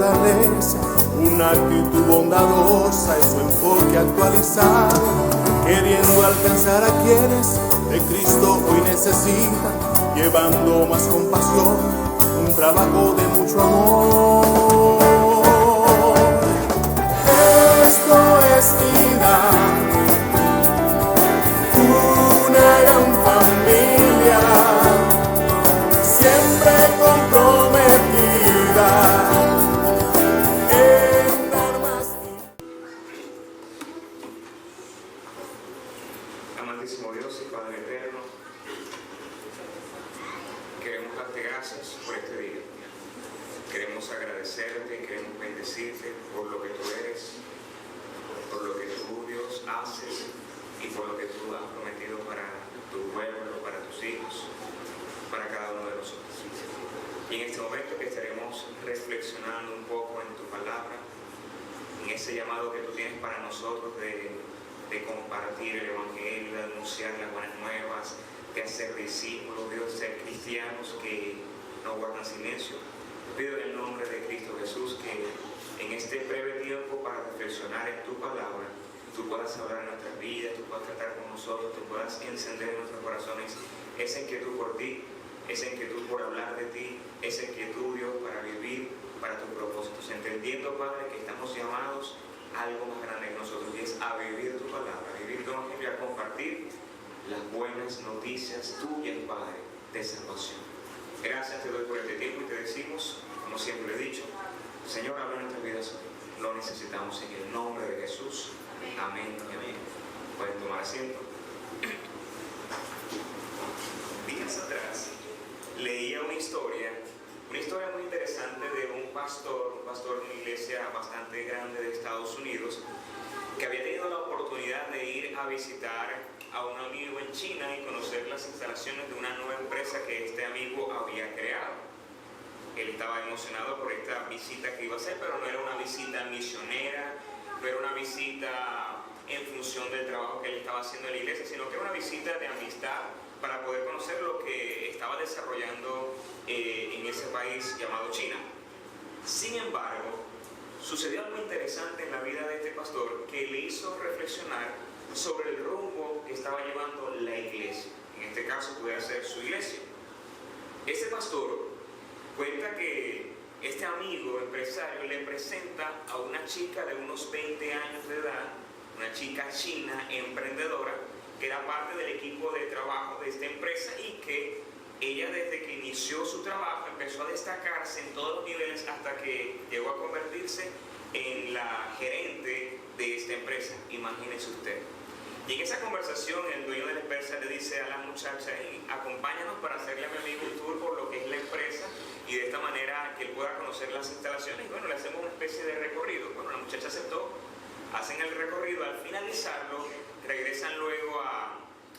naturaleza, una actitud bondadosa y su enfoque actualizado, queriendo alcanzar a quienes de Cristo hoy necesitan, llevando más compasión, un trabajo de mucho amor. Esto es vida, una gran familia, siempre comprometida en dar más. Amantísimo Dios y Padre eterno, queremos darte gracias por este día. Queremos agradecerte, queremos bendecirte por lo que tú eres, por lo que tú, Dios, haces y por lo que tú has prometido para tu pueblo, para tus hijos, para cada uno de nosotros. Y en este momento que estaremos reflexionando un poco en tu palabra, en ese llamado que tú tienes para nosotros de compartir el Evangelio, de anunciar las buenas nuevas, de hacer discípulos, Dios, ser cristianos que no guardan silencio. Pido en el nombre de Cristo Jesús que en este breve tiempo para reflexionar en tu palabra, tú puedas hablar en nuestras vidas, tú puedas tratar con nosotros, tú puedas encender en nuestros corazones esa inquietud por ti, esa inquietud por hablar de ti, esa inquietud, Dios, para vivir para tus propósitos, entendiendo, Padre, que estamos llamados a algo más grande que nosotros, y es a vivir tu palabra, a vivir tu evangelio, a compartir las buenas noticias tuyas, Padre, de salvación. Gracias te doy por este tiempo y te decimos, como siempre he dicho, Señor, habla en nuestras vidas hoy. Lo necesitamos en el nombre de Jesús. Amén y amén. Pueden tomar asiento. Días atrás leía una historia muy interesante de un pastor de una iglesia bastante grande de Estados Unidos, que había tenido la oportunidad de ir a visitar a un amigo en China y conocer las instalaciones de una nueva empresa que este amigo había creado. Él estaba emocionado por esta visita que iba a hacer, pero no era una visita misionera, no era una visita en función del trabajo que él estaba haciendo en la iglesia, sino que era una visita de amistad para poder conocer lo que estaba desarrollando en ese país llamado China. Sin embargo, sucedió algo interesante en la vida de este pastor que le hizo reflexionar sobre el rumbo que estaba llevando la iglesia. En este caso pudiera ser su iglesia. Ese pastor cuenta que este amigo empresario le presenta a una chica de unos 20 años de edad, una chica china emprendedora, que era parte del equipo de trabajo de esta empresa y que ella desde que inició su trabajo empezó a destacarse en todos los niveles hasta que llegó a convertirse en la gerente de esta empresa. Imagínese usted. Y en esa conversación el dueño de la empresa le dice a la muchacha: acompáñanos para hacerle a mi amigo un tour por lo que es la empresa y de esta manera que él pueda conocer las instalaciones. Y bueno, le hacemos una especie de recorrido. Bueno, la muchacha aceptó, hacen el recorrido, al finalizarlo regresan luego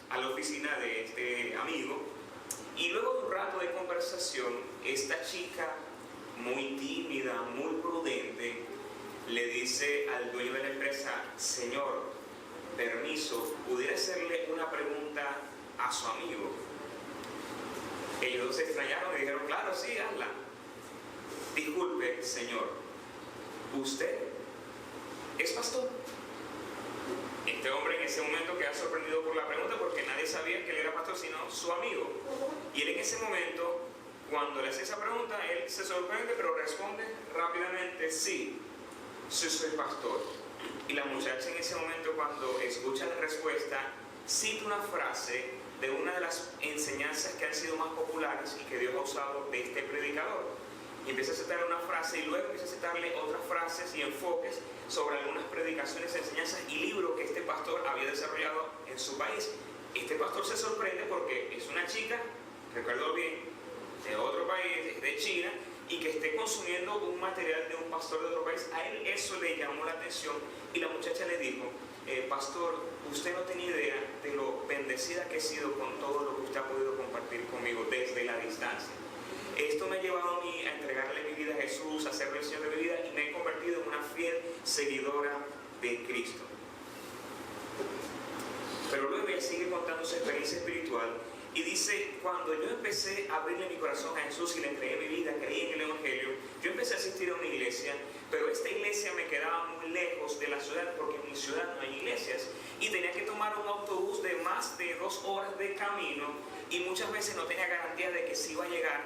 a la oficina de este amigo y luego de un rato de conversación, esta chica muy tímida, muy prudente, le dice al dueño de la empresa: señor, permiso, ¿pudiera hacerle una pregunta a su amigo? Ellos dos se extrañaron y dijeron: claro, sí, hazla. Disculpe, señor, ¿usted es pastor? Este hombre en ese momento queda sorprendido por la pregunta porque nadie sabía que él era pastor sino su amigo. Y él en ese momento, cuando le hace esa pregunta, él se sorprende pero responde rápidamente: sí, sí soy pastor. Y la muchacha en ese momento, cuando escucha la respuesta, cita una frase de una de las enseñanzas que han sido más populares y que Dios ha usado de este predicador. Y empieza a citarle una frase y luego empieza a citarle otras frases y enfoques sobre algunas predicaciones, enseñanzas y libros que este pastor había desarrollado en su país. Este pastor se sorprende porque es una chica, recuerdo bien, de otro país, de China, y que esté consumiendo un material de un pastor de otro país. A él eso le llamó la atención y la muchacha le dijo: pastor, usted no tiene idea de lo bendecida que he sido con todo lo que usted ha podido compartir conmigo desde la distancia. Esto me ha llevado a mí a entregarle mi vida a Jesús, a hacerle el Señor de mi vida, y me he convertido en una fiel seguidora de Cristo. Pero luego ella sigue contando su experiencia espiritual y dice: cuando yo empecé a abrirle mi corazón a Jesús y le entregué mi vida, creí en el Evangelio, yo empecé a asistir a una iglesia más de 2 horas de camino y muchas veces no tenía garantía de que sí iba a llegar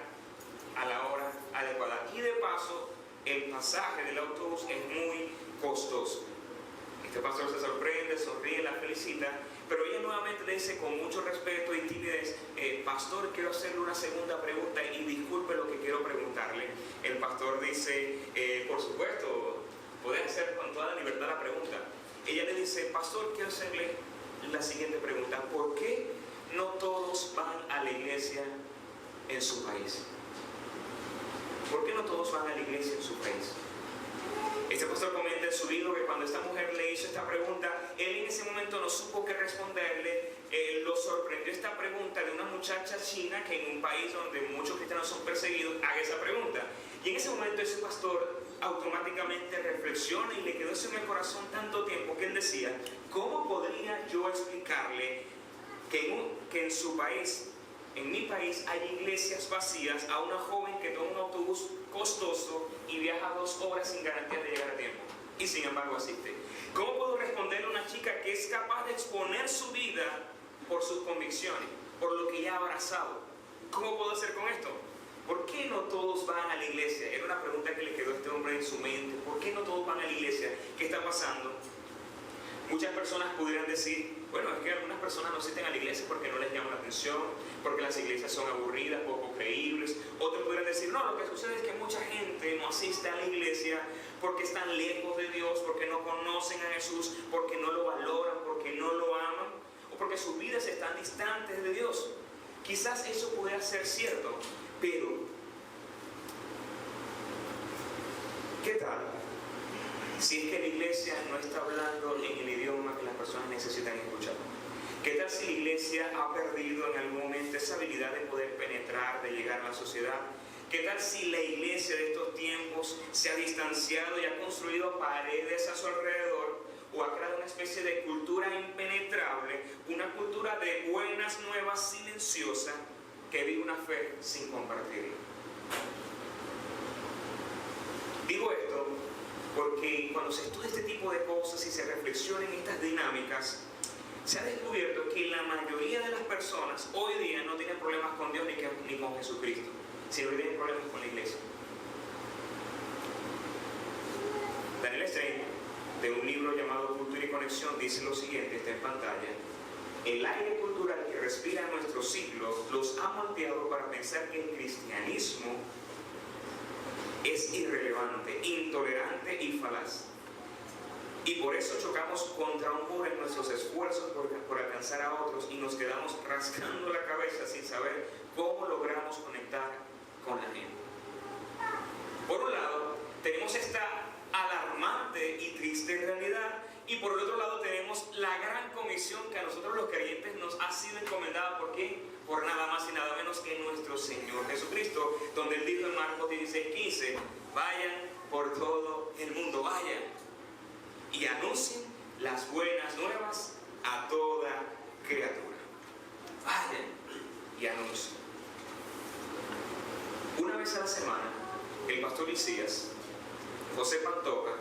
a la hora adecuada. Y de paso, el pasaje del autobús es muy costoso. Este pastor se sorprende, sonríe, la felicita, pero ella nuevamente le dice con mucho respeto y timidez: pastor, quiero hacerle una segunda pregunta y disculpe lo que quiero preguntarle. El pastor dice: por supuesto, puedes hacer con toda la libertad la pregunta. Ella le dice: pastor, quiero hacerle la siguiente pregunta: ¿por qué no todos van a la iglesia en su país? ¿Por qué no todos van a la iglesia en su país? Este pastor comenta en su libro que cuando esta mujer le hizo esta pregunta, él en ese momento no supo qué responderle. Lo sorprendió esta pregunta de una muchacha china que en un país donde muchos cristianos son perseguidos haga esa pregunta. Y en ese momento ese pastor automáticamente reflexiona y le quedó eso en el corazón tanto tiempo que él decía: ¿cómo podría yo explicarle que en su país, en mi país, hay iglesias vacías a una joven que toma un autobús costoso y viaja 2 horas sin garantía de llegar a tiempo y sin embargo asiste? ¿Cómo puedo responderle a una chica que es capaz de exponer su vida por sus convicciones, por lo que ella ha abrazado? ¿Cómo puedo hacer con esto? ¿Por qué no todos van a la iglesia? Era una pregunta que le quedó a este hombre en su mente. ¿Por qué no todos van a la iglesia? ¿Qué está pasando? Muchas personas pudieran decir: bueno, es que algunas personas no asisten a la iglesia porque no les llama la atención, porque las iglesias son aburridas, poco creíbles. Otros pudieran decir: no, lo que sucede es que mucha gente no asiste a la iglesia porque están lejos de Dios, porque no conocen a Jesús, porque no lo valoran, porque no lo aman, o porque sus vidas están distantes de Dios. Quizás eso pudiera ser cierto, pero ¿qué tal si es que la iglesia no está hablando en el idioma que las personas necesitan escuchar? ¿Qué tal si la iglesia ha perdido en algún momento esa habilidad de poder penetrar, de llegar a la sociedad? ¿Qué tal si la iglesia de estos tiempos se ha distanciado y ha construido paredes a su alrededor, o ha creado una especie de cultura impenetrable, una cultura de buenas nuevas silenciosa que vive una fe sin compartirla? Digo esto porque cuando se estudia este tipo de cosas y se reflexiona en estas dinámicas, se ha descubierto que la mayoría de las personas hoy día no tienen problemas con Dios ni con Jesucristo, sino que tienen problemas con la iglesia. Daniel Stein, de un libro llamado Cultura y Conexión, dice lo siguiente, está en pantalla: el aire cultural que respira nuestros siglos los ha moldeado para pensar que el cristianismo es irrelevante, intolerante y falaz. Y por eso chocamos contra un muro en nuestros esfuerzos por alcanzar a otros y nos quedamos rascando la cabeza sin saber cómo logramos conectar con la gente. Por un lado, tenemos esta alarmante y triste realidad, y por el otro lado tenemos la gran comisión que a nosotros los creyentes nos ha sido encomendada. ¿Por qué? Por nada más y nada menos que nuestro Señor Jesucristo, donde Él dijo en Marcos 16:15: vayan por todo el mundo, vayan y anuncien las buenas nuevas a toda criatura. Vayan y anuncien. Una vez a la semana, el pastor Isías, José Pantoja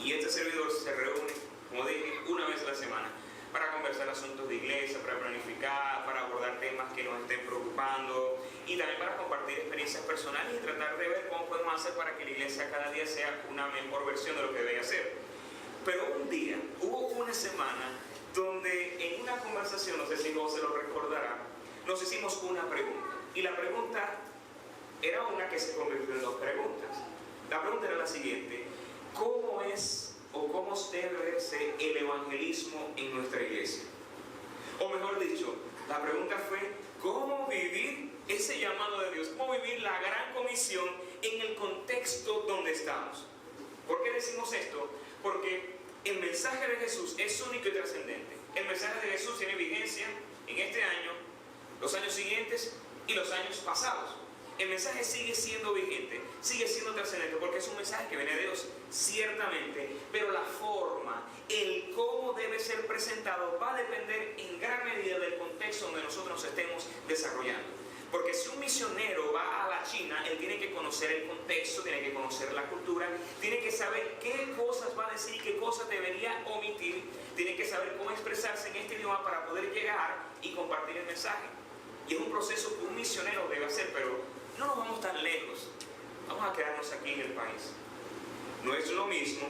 y este servidor se reúnen, como dije, una vez a la semana para conversar asuntos de iglesia, para planificar, para abordar temas que nos estén preocupando y también para compartir experiencias personales y tratar de ver cómo podemos hacer para que la iglesia cada día sea una mejor versión de lo que debe ser. Pero un día, hubo una semana donde en una conversación, no sé si José lo recordará, nos hicimos una pregunta. Y la pregunta era una que se convirtió en 2 preguntas. La pregunta era la siguiente: ¿cómo es o cómo debe verse el evangelismo en nuestra iglesia? O mejor dicho, la pregunta fue: ¿cómo vivir ese llamado de Dios? ¿Cómo vivir la gran comisión en el contexto donde estamos? ¿Por qué decimos esto? Porque el mensaje de Jesús es único y trascendente. El mensaje de Jesús tiene vigencia en este año, los años siguientes y los años pasados. El mensaje sigue siendo vigente, sigue siendo trascendente, porque es un mensaje que viene de Dios, ciertamente, pero la forma, el cómo debe ser presentado va a depender en gran medida del contexto donde nosotros nos estemos desarrollando. Porque si un misionero va a la China, él tiene que conocer el contexto, tiene que conocer la cultura, tiene que saber qué cosas va a decir y qué cosas debería omitir, tienen que saber cómo expresarse en este idioma para poder llegar y compartir el mensaje. Y es un proceso que un misionero debe hacer, pero no nos vamos tan lejos. Vamos a quedarnos aquí en el país. No es lo mismo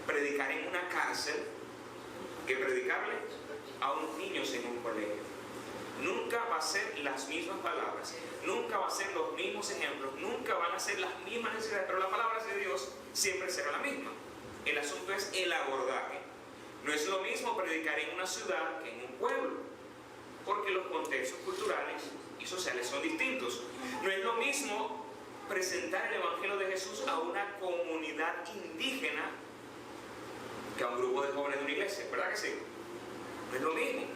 predicar en una cárcel que predicarle a unos niños en un colegio. Nunca va a ser las mismas palabras, nunca va a ser los mismos ejemplos, nunca van a ser las mismas necesidades, pero la palabra de Dios siempre será la misma. El asunto es el abordaje. No es lo mismo predicar en una ciudad que en un pueblo, porque los contextos culturales y sociales son distintos. No es lo mismo presentar el Evangelio de Jesús a una comunidad indígena que a un grupo de jóvenes de una iglesia, ¿verdad que sí? No es lo mismo.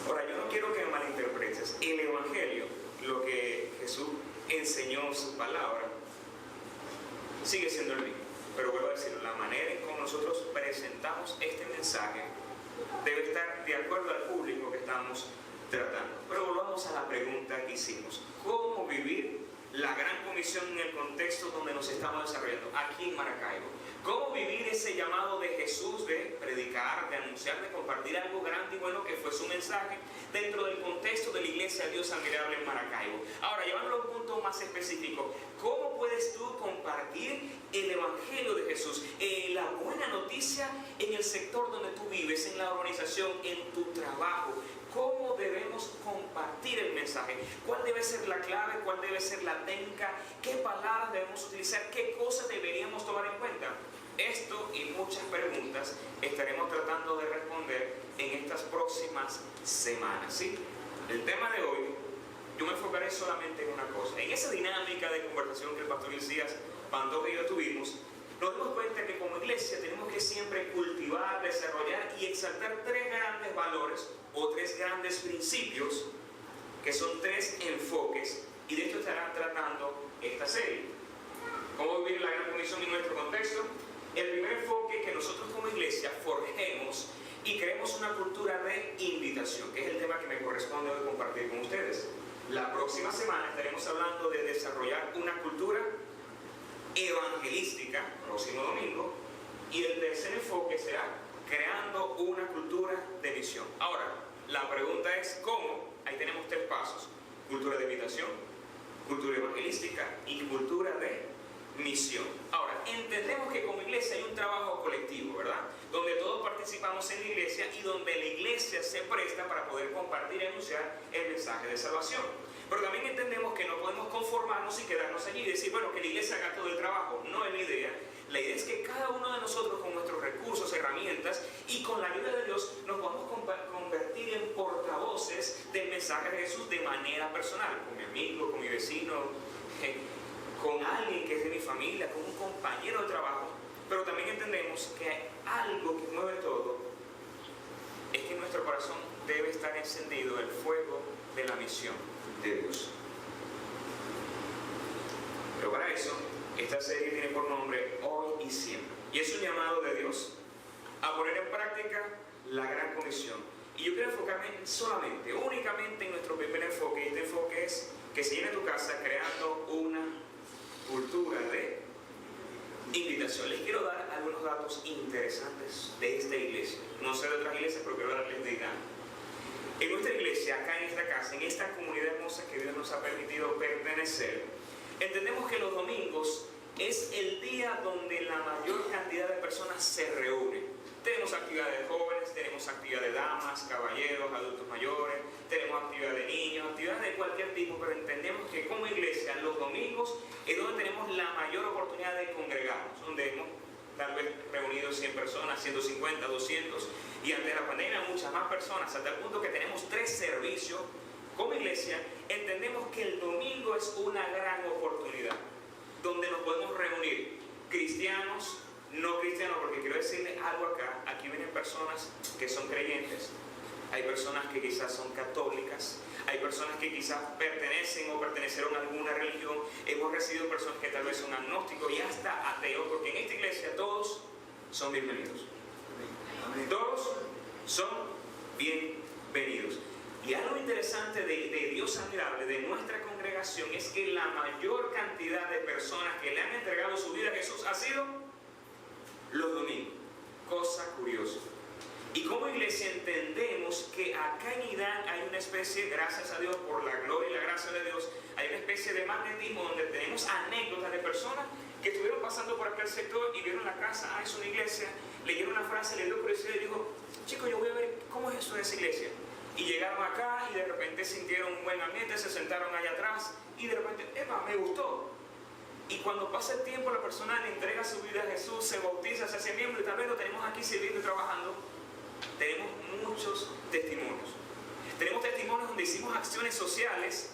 Ahora, yo no quiero que me malinterpretes. El Evangelio, lo que Jesús enseñó en su palabra, sigue siendo el mismo. Pero vuelvo a decirlo, la manera en cómo nosotros presentamos este mensaje debe estar de acuerdo al público que estamos tratando. Pero volvamos a la pregunta que hicimos. ¿Cómo vivir la gran comisión en el contexto donde nos estamos desarrollando? Aquí en Maracaibo. ¿Cómo vivir ese llamado de Jesús de predicar, de anunciar, de compartir algo grande y bueno que fue su mensaje dentro del contexto de la Iglesia Dios Admirable en Maracaibo? Ahora, llevándolo a un punto más específico, ¿cómo puedes tú compartir el Evangelio de Jesús, la buena noticia en el sector donde tú vives, en la organización, en tu trabajo? ¿Cómo debemos compartir el mensaje? ¿Cuál debe ser la clave? ¿Cuál debe ser la técnica? ¿Qué palabras debemos utilizar? ¿Qué cosas deberíamos tomar en cuenta? Esto y muchas preguntas estaremos tratando de responder en estas próximas semanas, ¿sí? El tema de hoy, yo me enfocaré solamente en una cosa. En esa dinámica de conversación que el pastor Elías Pantoja y yo tuvimos, nos dimos cuenta que como iglesia tenemos que siempre cultivar, desarrollar y exaltar tres grandes valores o tres grandes principios, que son tres enfoques, y de esto estará tratando esta serie. ¿Cómo vivir la gran comisión en nuestro contexto? El primer enfoque, que nosotros como iglesia forjemos y creemos una cultura de invitación, que es el tema que me corresponde hoy compartir con ustedes. La próxima semana estaremos hablando de desarrollar una cultura evangelística, próximo domingo, y el tercer enfoque será creando una cultura de misión. Ahora, la pregunta es ¿cómo? Ahí tenemos tres pasos: cultura de invitación, cultura evangelística y cultura de misión. Ahora, entendemos que como iglesia hay un trabajo colectivo, ¿verdad? Donde todos participamos en la iglesia y donde la iglesia se presta para poder compartir y anunciar el mensaje de salvación. Pero también entendemos que no podemos conformarnos y quedarnos allí y decir, bueno, que la iglesia haga todo el trabajo. No es la idea. La idea es que cada uno de nosotros, con nuestros recursos, herramientas y con la ayuda de Dios, nos podamos convertir en portavoces del mensaje de Jesús de manera personal, con mi amigo, con mi vecino, con alguien que es de mi familia, con un compañero de trabajo. Pero también entendemos que algo que mueve todo es que en nuestro corazón debe estar encendido el fuego de la misión de Dios. Pero para eso, esta serie tiene por nombre Hoy y Siempre. Y es un llamado de Dios a poner en práctica la gran comisión. Y yo quiero enfocarme únicamente en nuestro primer enfoque. Y este enfoque es que se llene tu casa creando una cultura de invitación. Les quiero dar algunos datos interesantes de esta iglesia. No sé de otras iglesias, pero quiero darles de acá. En nuestra iglesia, acá en esta casa, en esta comunidad hermosa que Dios nos ha permitido pertenecer, entendemos que los domingos es el día donde la mayor cantidad de personas se reúnen. Tenemos actividades de jóvenes, tenemos actividades de damas, caballeros, adultos mayores, tenemos actividades de niños, actividades de cualquier tipo, pero entendemos que como iglesia los domingos es donde tenemos la mayor oportunidad de congregarnos, donde hemos tal vez reunido 100 personas, 150, 200, y ante la pandemia muchas más personas, hasta el punto que tenemos 3 servicios. Como iglesia entendemos que el domingo es una gran oportunidad donde nos podemos reunir, cristianos, no cristianos, porque quiero decirles algo acá. Aquí vienen personas que son creyentes, hay personas que quizás son católicas, hay personas que quizás pertenecen o pertenecieron a alguna religión, hemos recibido personas que tal vez son agnósticos y hasta ateos, porque en esta iglesia todos son bienvenidos. Todos son bienvenidos. Y algo interesante de Dios Admirable, de nuestra congregación, es que la mayor cantidad de personas que le han entregado su vida a Jesús ha sido los domingos. cosa curiosa. Y como iglesia entendemos que acá en Irán hay una especie, gracias a Dios, por la gloria y la gracia de Dios, hay una especie de magnetismo donde tenemos anécdotas de personas que estuvieron pasando por aquel sector y vieron la casa, es una iglesia, leyeron una frase, le dio curiosidad y dijo, chicos, yo voy a ver cómo es eso de esa iglesia. Y llegaron acá y de repente sintieron un buen ambiente, se sentaron allá atrás y de repente, ¡epa!, me gustó. Y cuando pasa el tiempo, la persona le entrega su vida a Jesús, se bautiza, se hace miembro y tal vez lo tenemos aquí sirviendo y trabajando. Tenemos muchos testimonios. Tenemos testimonios donde hicimos acciones sociales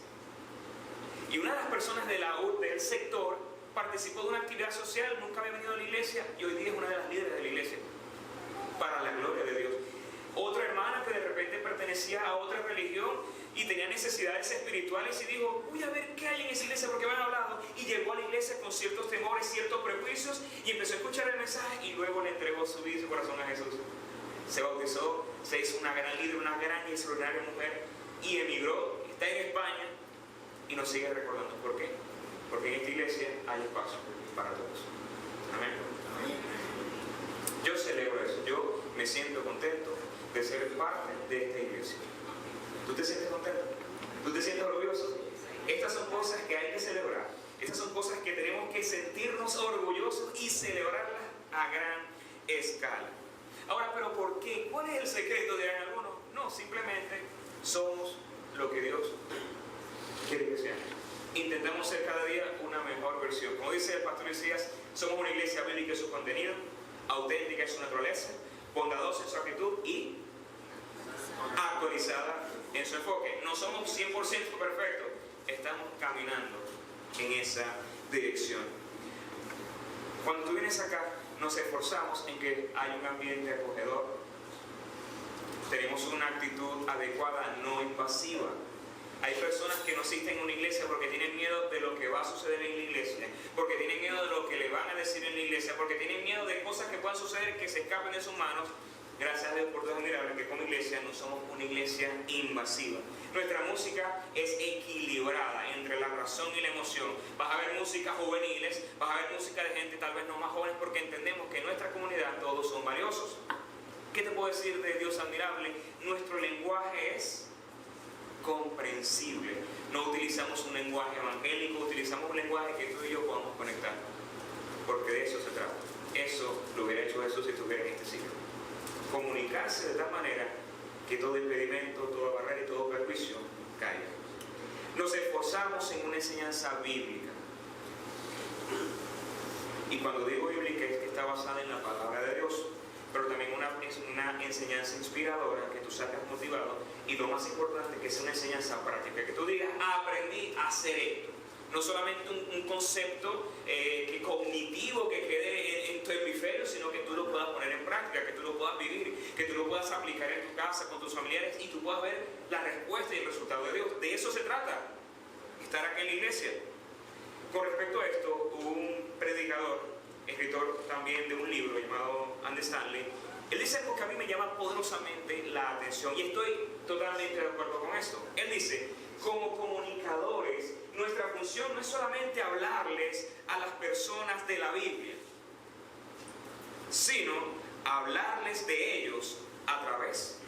y una de las personas del sector participó de una actividad social, nunca había venido a la iglesia y hoy día es una de las líderes de la iglesia, para la gloria de Dios. Otra hermana que de repente pertenecía a otra religión y tenía necesidades espirituales y dijo, voy a ver qué hay en esa iglesia porque me han hablado, y llegó a la iglesia con ciertos temores, ciertos prejuicios y empezó a escuchar el mensaje y luego le entregó su vida y su corazón a Jesús. Se bautizó, se hizo una gran líder, una gran y extraordinaria mujer y emigró, está en España y nos sigue recordando. ¿Por qué? Porque en esta iglesia hay espacio para todos. Amén. Yo celebro eso, yo me siento contento de ser parte de esta iglesia. ¿Tú te sientes contento? ¿Tú te sientes orgulloso? Estas son cosas que hay que celebrar. Estas son cosas que tenemos que sentirnos orgullosos y celebrarlas a gran escala. Ahora, ¿pero por qué? ¿Cuál es el secreto? Dirán algunos. No, simplemente somos lo que Dios quiere que seamos. Intentamos ser cada día una mejor versión. Como dice el pastor Isaías, somos una iglesia bíblica en su contenido, auténtica en su naturaleza, bondadosa en su actitud y actualizada en su enfoque. No somos 100% perfectos, estamos caminando en esa dirección. Cuando tú vienes acá, nos esforzamos en que haya un ambiente acogedor. Tenemos una actitud adecuada, no invasiva. Hay personas que no asisten a una iglesia porque tienen miedo de lo que va a suceder en la iglesia, porque tienen miedo de lo que le van a decir en la iglesia, porque tienen miedo de cosas que puedan suceder que se escapen de sus manos. Gracias a Dios por Dios admirable que como iglesia no somos una iglesia invasiva. Nuestra música es equilibrada entre la razón y la emoción. Vas a ver música juveniles, vas a ver música de gente tal vez no más jóvenes, porque entendemos que en nuestra comunidad todos son valiosos. ¿Qué te puedo decir de Dios admirable? Nuestro lenguaje es comprensible. No utilizamos un lenguaje evangélico, utilizamos un lenguaje que tú y yo podamos conectar, porque de eso se trata. Eso lo hubiera hecho Jesús si estuviera en este siglo. Comunicarse de tal manera que todo impedimento, toda barrera y todo prejuicio caiga. Nos esforzamos en una enseñanza bíblica. Y cuando digo bíblica es que está basada en la palabra de Dios, pero también es una enseñanza inspiradora, que tú salgas motivado, y lo más importante, que sea una enseñanza práctica, que tú digas, aprendí a hacer esto. No solamente un concepto cognitivo que quede en tu hemisferio, sino que tú lo puedas poner en práctica, que tú lo puedas vivir, que tú lo puedas aplicar en tu casa, con tus familiares, y tú puedas ver la respuesta y el resultado de Dios. De eso se trata, estar aquí en la iglesia. Con respecto a esto, un predicador, escritor también de un libro llamado Andy Stanley, él dice algo que a mí me llama poderosamente la atención, y estoy totalmente de acuerdo con esto. Él dice, como comunicadores, nuestra función no es solamente hablarles a las personas de la Biblia, sino hablarles de ellos a través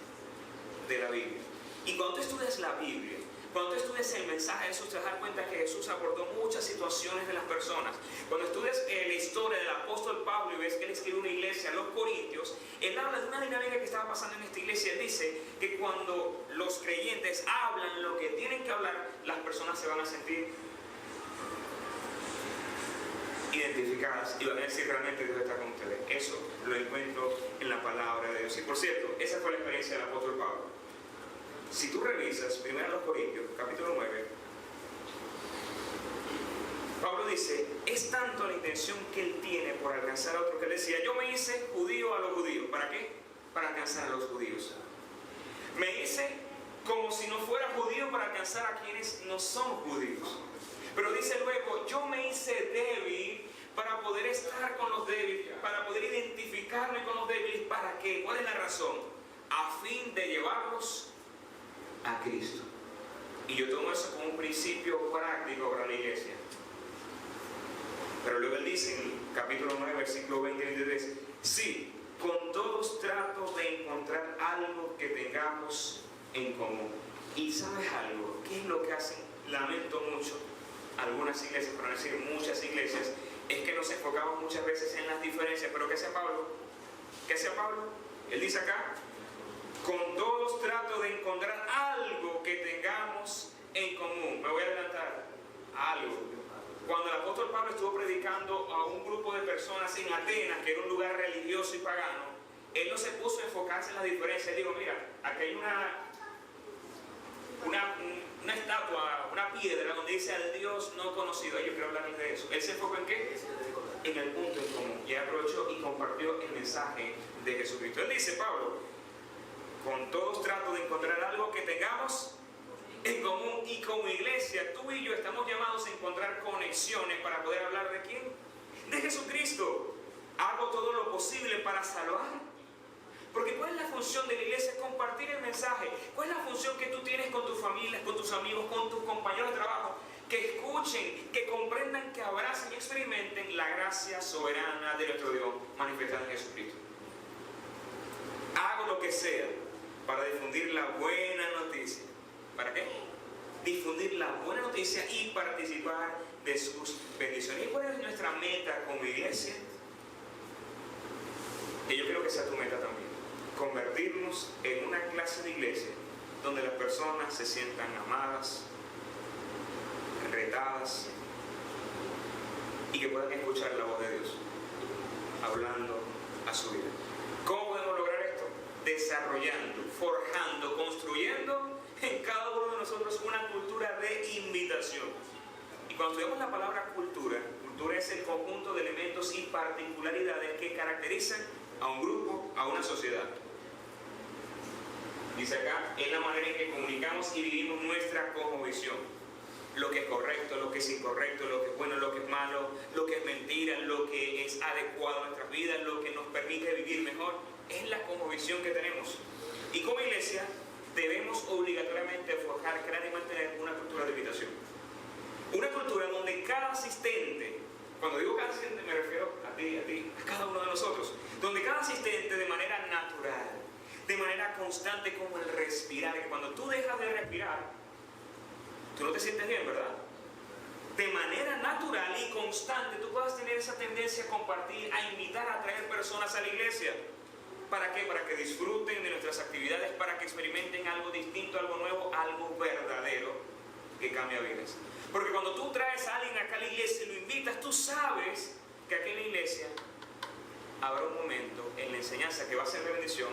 de la Biblia. Y cuando tú estudias la Biblia, cuando tú estudias el mensaje de Jesús, te vas a dar cuenta que Jesús abordó muchas situaciones de las personas. Cuando estudias la historia del apóstol Pablo y ves que él escribe una iglesia a los Corintios, él habla de una dinámica que estaba pasando en esta iglesia. Él dice que cuando los creyentes hablan lo que tienen que hablar, las personas se van a sentir identificadas y van a decir, realmente Dios está con ustedes. Eso lo encuentro en la palabra de Dios. Y por cierto, esa fue la experiencia del apóstol Pablo. Si tú revisas 1 Corintios, capítulo 9, Pablo dice, es tanto la intención que él tiene por alcanzar a otros, que él decía, yo me hice judío a los judíos. ¿Para qué? Para alcanzar a los judíos. Me hice como si no fuera judío para alcanzar a quienes no son judíos. Pero dice luego, yo me hice débil para poder estar con los débiles, para poder identificarme con los débiles. ¿Para qué? ¿Cuál es la razón? A fin de llevarlos a Cristo. Y yo tomo eso como un principio práctico para la iglesia. Pero luego él dice en capítulo 9, versículo 20 y 23, sí, con todos trato de encontrar algo que tengamos en común. ¿Y sabes algo? ¿Qué es lo que hacen? Lamento mucho algunas iglesias, para no decir muchas iglesias, es que nos enfocamos muchas veces en las diferencias. Pero ¿qué hacía Pablo? ¿Qué hacía Pablo? Él dice acá, con todos trato de encontrar algo que tengamos en común. Me voy a adelantar, algo. Cuando el apóstol Pablo estuvo predicando a un grupo de personas en Atenas, que era un lugar religioso y pagano, él no se puso a enfocarse en las diferencias. Él dijo, mira, aquí hay una estatua, una piedra donde dice al Dios no conocido. Yo quiero hablarles de eso. Él se enfocó en ¿qué? En el punto en común. Y aprovechó y compartió el mensaje de Jesucristo. Él dice, Pablo, con todos trato de encontrar algo que tengamos en común, y como iglesia, tú y yo estamos llamados a encontrar conexiones para poder hablar ¿de quién? De Jesucristo. Hago todo lo posible para salvar. Porque ¿cuál es la función de la iglesia? Compartir el mensaje. ¿Cuál es la función que tú tienes con tus familias, con tus amigos, con tus compañeros de trabajo? Que escuchen, que comprendan, que abracen y experimenten la gracia soberana de nuestro Dios manifestada en Jesucristo. Hago lo que sea para difundir la buena noticia. ¿Para qué? Difundir la buena noticia y participar de sus bendiciones. ¿Y cuál es nuestra meta como iglesia? Y yo quiero que sea tu meta también. Convertirnos en una clase de iglesia donde las personas se sientan amadas, retadas y que puedan escuchar la voz de Dios hablando a su vida. ¿Cómo podemos lograr esto? Desarrollando, forjando, construyendo en cada uno de nosotros una cultura de invitación. Y cuando estudiamos la palabra cultura, cultura es el conjunto de elementos y particularidades que caracterizan a un grupo, a una sociedad. Dice acá, es la manera en que comunicamos y vivimos nuestra cosmovisión. Lo que es correcto, lo que es incorrecto, lo que es bueno, lo que es malo, lo que es mentira, lo que es adecuado a nuestras vidas, lo que nos permite vivir mejor. Es la cosmovisión que tenemos. Y como iglesia debemos obligatoriamente forjar, crear y mantener una cultura de invitación. Una cultura donde cada asistente, cuando digo cada asistente me refiero a ti, a cada uno de nosotros, donde cada asistente de manera natural, de manera constante, como el respirar, que cuando tú dejas de respirar, tú no te sientes bien, ¿verdad? De manera natural y constante tú puedas tener esa tendencia a compartir, a invitar, a traer personas a la iglesia. ¿Para qué? Para que disfruten de nuestras actividades, para que experimenten algo distinto, algo nuevo, algo verdadero que cambia vidas. Porque cuando tú traes a alguien acá a la iglesia y lo invitas, tú sabes que aquí en la iglesia habrá un momento en la enseñanza que va a ser de bendición,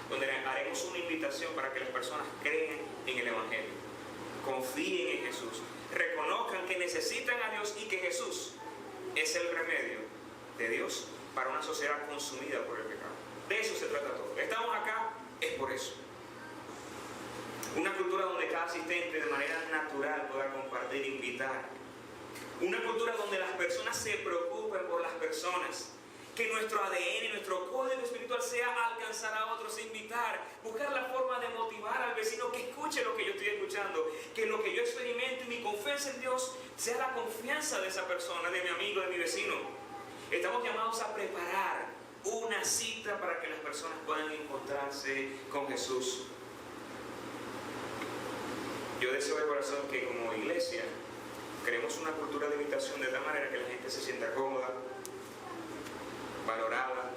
donde haremos una invitación para que las personas crean en el Evangelio, confíen en Jesús, reconozcan que necesitan a Dios y que Jesús es el remedio de Dios para una sociedad consumida por el pecado. De eso se trata todo. Estamos acá es por eso. Una cultura donde cada asistente de manera natural pueda compartir, invitar. Una cultura donde las personas se preocupen por las personas. Que nuestro ADN, nuestro código espiritual sea alcanzar a otros, invitar, buscar la forma de motivar al vecino que escuche lo que yo estoy escuchando, que lo que yo experimento y mi confianza en Dios sea la confianza de esa persona, de mi amigo, de mi vecino. Estamos llamados a preparar una cita para que las personas puedan encontrarse con Jesús. Yo deseo de corazón que como iglesia creemos una cultura de invitación de tal manera que la gente se sienta cómoda, valorada,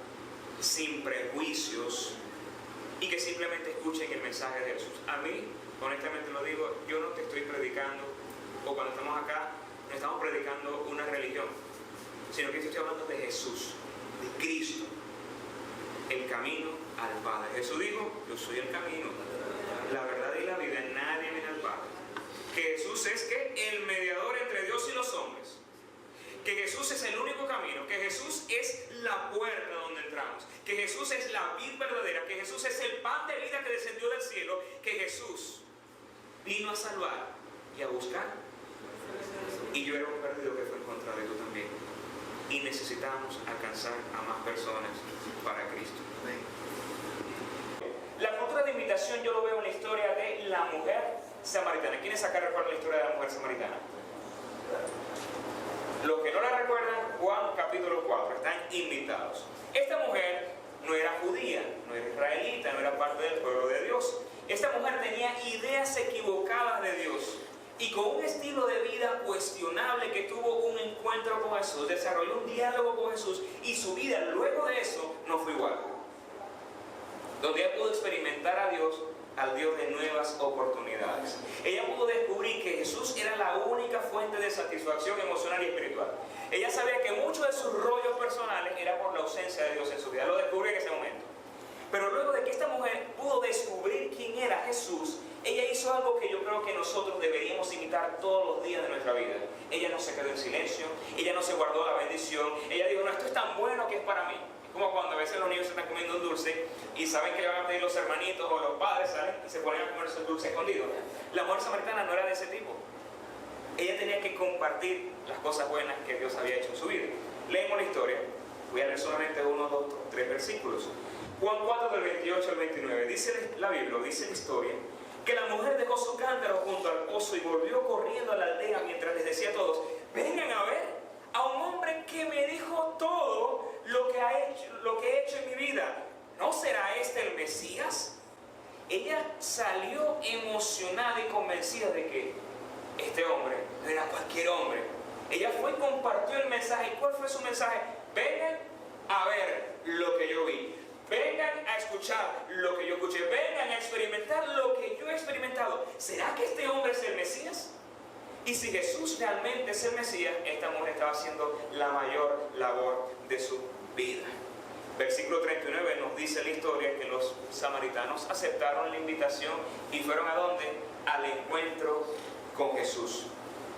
sin prejuicios y que simplemente escuchen el mensaje de Jesús. A mí, honestamente lo digo, yo no te estoy predicando, o cuando estamos acá, no estamos predicando una religión, sino que estoy hablando de Jesús, de Cristo, el camino al Padre. Jesús dijo, yo soy el camino, la verdad y la vida, nadie viene al Padre. Que Jesús es ¿qué? El mediador entre Dios y los hombres. Que Jesús es el único camino, que Jesús es la puerta donde entramos, que Jesús es la vid verdadera, que Jesús es el pan de vida que descendió del cielo, que Jesús vino a salvar y a buscar. Y yo era un perdido que fue encontrado y tú también. Y necesitamos alcanzar a más personas para Cristo. La cultura de invitación yo lo veo en la historia de la mujer samaritana. ¿Quiénes acá recuerdan la historia de la mujer samaritana? Los que no la recuerdan, Juan capítulo 4, están invitados. Esta mujer no era judía. israelita, no era parte del pueblo de Dios. Esta mujer tenía ideas equivocadas de Dios y con un estilo de vida cuestionable, que tuvo un encuentro con Jesús, desarrolló un diálogo con Jesús, y su vida luego de eso no fue igual. Donde ella pudo experimentar a Dios, al Dios de nuevas oportunidades. Ella pudo descubrir que Jesús era la única fuente de satisfacción emocional y espiritual. Ella sabía que muchos de sus rollos personales era por la ausencia de Dios en su vida. Lo descubrió en ese momento. Pero luego de que esta mujer pudo descubrir quién era Jesús, ella hizo algo que yo creo que nosotros deberíamos imitar todos los días de nuestra vida. Ella no se quedó en silencio, ella no se guardó la bendición, ella dijo, no, esto es tan bueno que es para mí. Es como cuando a veces los niños se están comiendo un dulce y saben que le van a pedir los hermanitos o los padres, ¿salen? Y se ponen a comerse el dulce escondido. La mujer samaritana no era de ese tipo. Ella tenía que compartir las cosas buenas que Dios había hecho en su vida. Leemos la historia. Voy a leer solamente 1, 2, 3 versículos. Juan 4, del 28 al 29. Dice la Biblia, dice la historia, que la mujer dejó su cántaro junto al pozo y volvió corriendo a la aldea mientras les decía a todos, vengan a ver a un hombre que me dijo todo lo que he hecho en mi vida. ¿No será este el Mesías? Ella salió emocionada y convencida de que este hombre no era cualquier hombre. Ella fue y compartió el mensaje. ¿Y cuál fue su mensaje? Vengan a ver lo que yo vi. Vengan a escuchar lo que yo escuché. Vengan a experimentar lo que yo he experimentado. ¿Será que este hombre es el Mesías? Y si Jesús realmente es el Mesías, esta mujer estaba haciendo la mayor labor de su vida. Versículo 39 nos dice la historia que los samaritanos aceptaron la invitación y fueron ¿a dónde? Al encuentro con Jesús.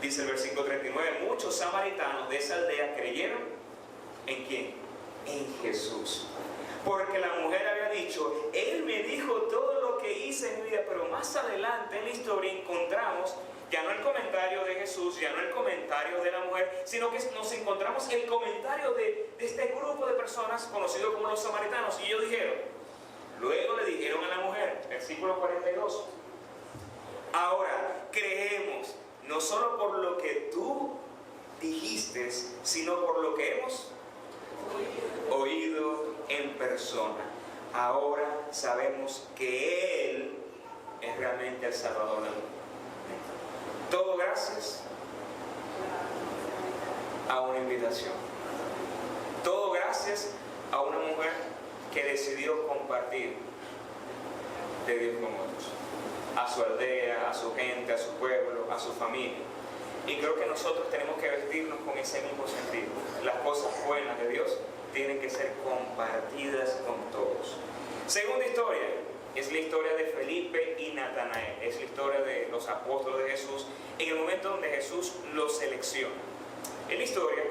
Dice el versículo 39, muchos samaritanos de esa aldea creyeron ¿en quién? En Jesús. Porque la mujer había dicho, Él me dijo todo lo que hice en mi vida. Pero más adelante en la historia encontramos ya no el comentario de Jesús, ya no el comentario de la mujer, sino que nos encontramos el comentario de este grupo de personas conocido como los samaritanos. Y ellos dijeron, luego le dijeron a la mujer, versículo 42, ahora creemos, no solo por lo que tú dijiste, sino por lo que hemos oído en persona. Ahora sabemos que Él es realmente el Salvador del mundo. Todo gracias a una invitación. Todo gracias a una mujer que decidió compartir de Dios con otros. A su aldea, a su gente, a su pueblo, a su familia. Y creo que nosotros tenemos que vestirnos con ese mismo sentido. Las cosas buenas de Dios tienen que ser compartidas con todos. Segunda historia. Es la historia de Felipe y Natanael. Es la historia de los apóstoles de Jesús en el momento donde Jesús los selecciona. En la historia,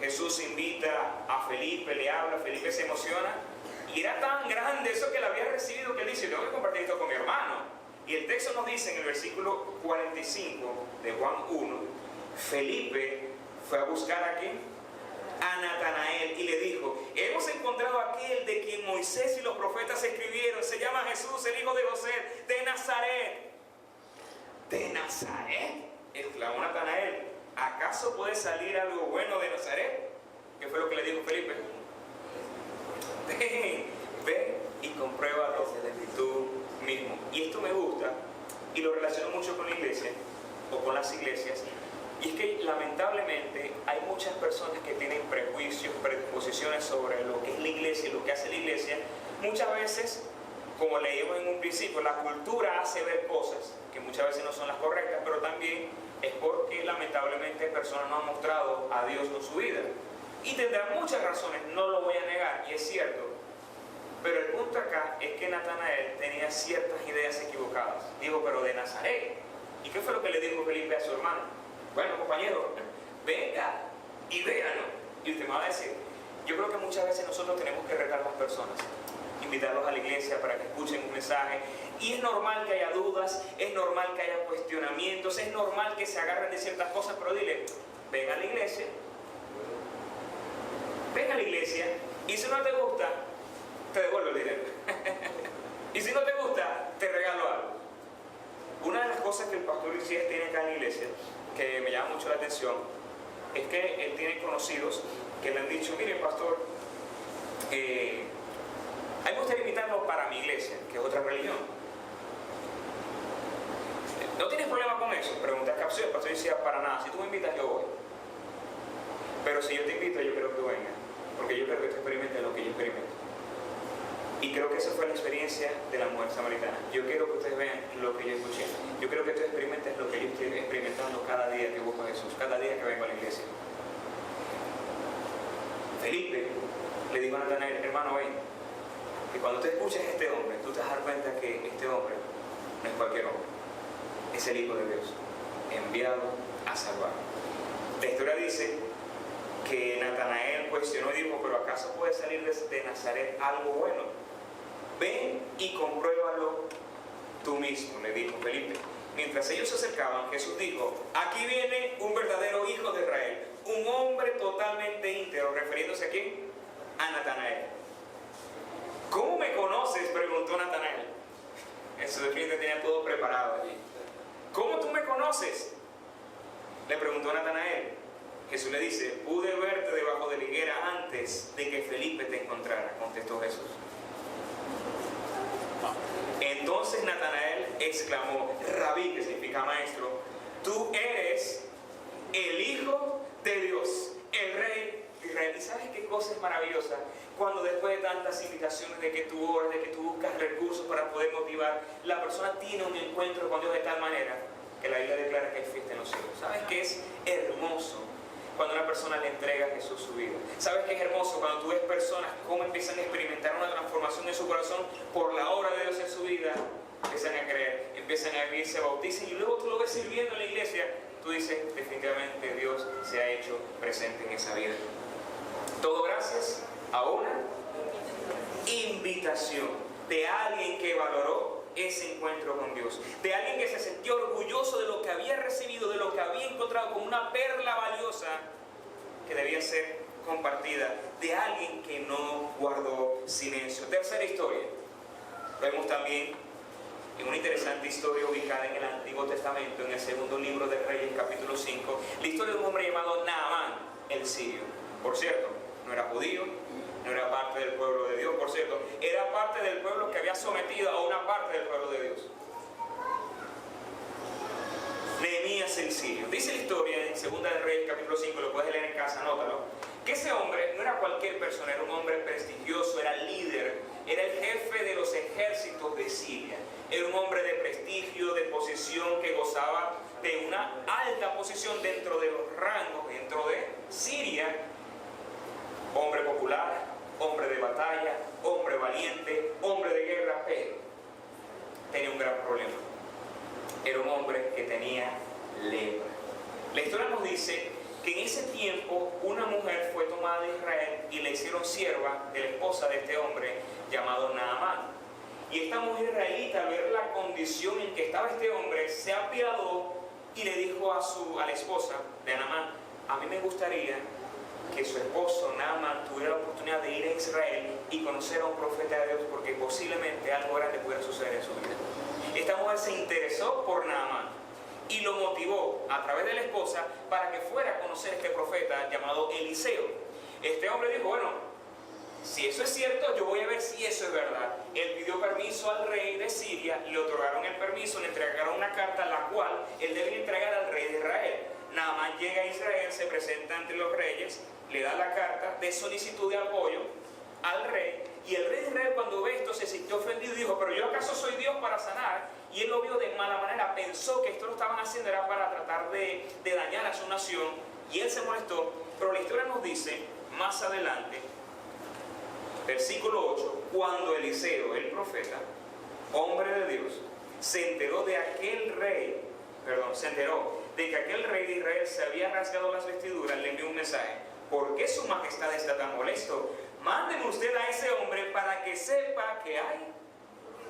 Jesús invita a Felipe, le habla, Felipe se emociona. Y era tan grande eso que le había recibido que él dice, tengo que compartir esto con mi hermano. Y el texto nos dice en el versículo 45 de Juan 1, Felipe fue a buscar a ¿quién? A Natanael y le dijo, hemos encontrado a aquel de quien Moisés y los profetas escribieron, se llama Jesús, el hijo de José, de Nazaret. ¿De Nazaret? Exclamó Natanael, ¿acaso puede salir algo bueno de Nazaret? ¿Qué fue lo que le dijo Felipe? Ven y compruébalo tú mismo. Y esto me gusta y lo relaciono mucho con la iglesia o con las iglesias. Y es que lamentablemente hay muchas personas que tienen prejuicios, predisposiciones sobre lo que es la iglesia y lo que hace la iglesia. Muchas veces, como leímos en un principio, la cultura hace ver cosas que muchas veces no son las correctas, pero también es porque lamentablemente personas no han mostrado a Dios en su vida. Y tendrán muchas razones, no lo voy a negar, y es cierto. Pero el punto acá es que Natanael tenía ciertas ideas equivocadas. Digo, pero de Nazaret. ¿Y qué fue lo que le dijo Felipe a su hermano? Bueno, compañero, venga y véanlo. Y usted me va a decir, yo creo que muchas veces nosotros tenemos que retar a las personas, invitarlos a la iglesia para que escuchen un mensaje. Y es normal que haya dudas, es normal que haya cuestionamientos, es normal que se agarren de ciertas cosas, pero dile, ven a la iglesia. Ven a la iglesia y si no te gusta, te devuelvo el dinero. Y si no te gusta, te regalo algo. Una de las cosas que el pastor Isías tiene acá en la iglesia, que me llama mucho la atención, es que él tiene conocidos que le han dicho, miren pastor, A mí me gustaría invitarlo para mi iglesia, que es otra religión. ¿No tienes problema con eso? Pregunta Capsule. El pastor decía, para nada. Si tú me invitas, yo voy. Pero si yo te invito, yo quiero que vengas. Porque yo quiero que tú experimentes lo que yo experimento. Y creo que esa fue la experiencia de la mujer samaritana. Yo quiero que ustedes vean lo que yo escuché. Yo quiero que ustedes experimenten lo que yo estoy experimentando cada día que busco a Jesús, cada día que vengo a la iglesia. Felipe le dijo a Natanael, hermano, ven, que cuando tú escuches a este hombre, tú te vas a dar cuenta que este hombre no es cualquier hombre, es el Hijo de Dios, enviado a salvar. La historia dice que Natanael cuestionó y dijo, pero ¿acaso puede salir de Nazaret algo bueno? Ven y compruébalo tú mismo, le dijo Felipe. Mientras ellos se acercaban, Jesús dijo, aquí viene un verdadero hijo de Israel, un hombre totalmente íntegro, refiriéndose a quién, a Natanael. ¿Cómo me conoces?, preguntó Natanael. En su definición tenía todo preparado allí. ¿Cómo tú me conoces?, le preguntó Natanael. Jesús le dice, pude verte debajo de la higuera antes de que Felipe te encontrara, contestó Jesús. Entonces Natanael exclamó, Rabí, que significa maestro, tú eres el Hijo de Dios, el Rey de Israel. ¿Y sabes qué cosa es maravillosa? Cuando después de tantas invitaciones de que tú oras, de que tú buscas recursos para poder motivar, la persona tiene un encuentro con Dios de tal manera que la Biblia declara que hay fiesta en los cielos. ¿Sabes qué es hermoso? Cuando una persona le entrega a Jesús su vida. ¿Sabes qué es hermoso? Cuando tú ves personas cómo empiezan a experimentar una transformación en su corazón por la obra de Dios en su vida, empiezan a creer, empiezan a vivir, se bautizan y luego tú lo ves sirviendo en la iglesia. Tú dices, definitivamente Dios se ha hecho presente en esa vida. Todo gracias a una invitación de alguien que valoró ese encuentro con Dios, de alguien que se sintió orgulloso de lo que había recibido, de lo que había encontrado como una perla valiosa que debía ser compartida, de alguien que no guardó silencio. Tercera historia, vemos también en una interesante historia ubicada en el Antiguo Testamento, en el segundo libro de Reyes, capítulo 5, la historia de un hombre llamado Naamán, el sirio. Por cierto, no era judío, no era parte del pueblo de Dios, por cierto, era parte del pueblo que había sometido a una parte del pueblo de Dios. Nehemías el sirio. Dice la historia en Segunda de Reyes, capítulo 5, lo puedes leer en casa, anótalo, que ese hombre no era cualquier persona, era un hombre prestigioso, era líder, era el jefe de los ejércitos de Siria. Era un hombre de prestigio, de posición, que gozaba de una alta posición dentro de los rangos, dentro de Siria. Hombre popular, hombre de batalla, hombre valiente, hombre de guerra, pero tenía un gran problema. Era un hombre que tenía lepra. La historia nos dice que en ese tiempo una mujer fue tomada de Israel y le hicieron sierva de la esposa de este hombre llamado Naamán. Y esta mujer israelita, al ver la condición en que estaba este hombre, se apiadó y le dijo a la esposa de Naamán, a mí me gustaría que su esposo Naamán tuviera la oportunidad de ir a Israel y conocer a un profeta de Dios, porque posiblemente algo grande pudiera suceder en su vida. Esta mujer se interesó por Naamán y lo motivó a través de la esposa para que fuera a conocer a este profeta llamado Eliseo. Este hombre dijo, bueno, si eso es cierto, yo voy a ver si eso es verdad. Él pidió permiso al rey de Siria, le otorgaron el permiso, le entregaron una carta, la cual él debía entregar al rey de Israel. Naamán llega a Israel, se presenta ante los reyes, le da la carta de solicitud de apoyo al rey, y el rey de Israel, cuando ve esto, se sintió ofendido y dijo, pero yo acaso soy Dios para sanar, y él lo vio de mala manera, pensó que esto lo estaban haciendo era para tratar de dañar a su nación, y él se molestó. Pero la historia nos dice más adelante, versículo 8, cuando Eliseo, el profeta, hombre de Dios, se enteró de que aquel rey de Israel se había rasgado las vestiduras, le envió un mensaje: ¿por qué su majestad está tan molesto? Mándenme usted a ese hombre para que sepa que hay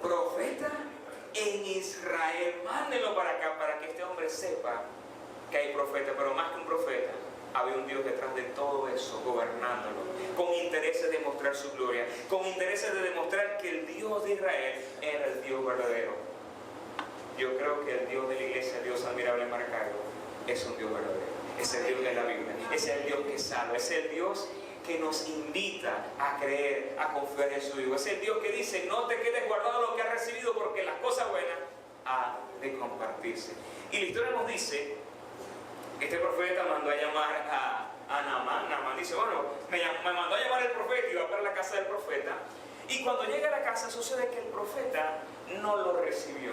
profeta en Israel. Mándenlo para acá para que este hombre sepa que hay profeta. Pero más que un profeta, había un Dios detrás de todo eso, gobernándolo, con intereses de mostrar su gloria, con intereses de demostrar que el Dios de Israel era el Dios verdadero. Yo creo que el Dios de la iglesia, el Dios admirable en Maracaibo, es un Dios verdadero. Es el Dios de la Biblia, es el Dios que salva, es el Dios que nos invita a creer, a confiar en su Hijo. Es el Dios que dice, no te quedes guardado lo que has recibido, porque las cosas buenas ha de compartirse. Y la historia nos dice, este profeta mandó a llamar a Naamán. Naamán dice, bueno, me mandó a llamar el profeta y va para la casa del profeta. Y cuando llega a la casa sucede que el profeta no lo recibió.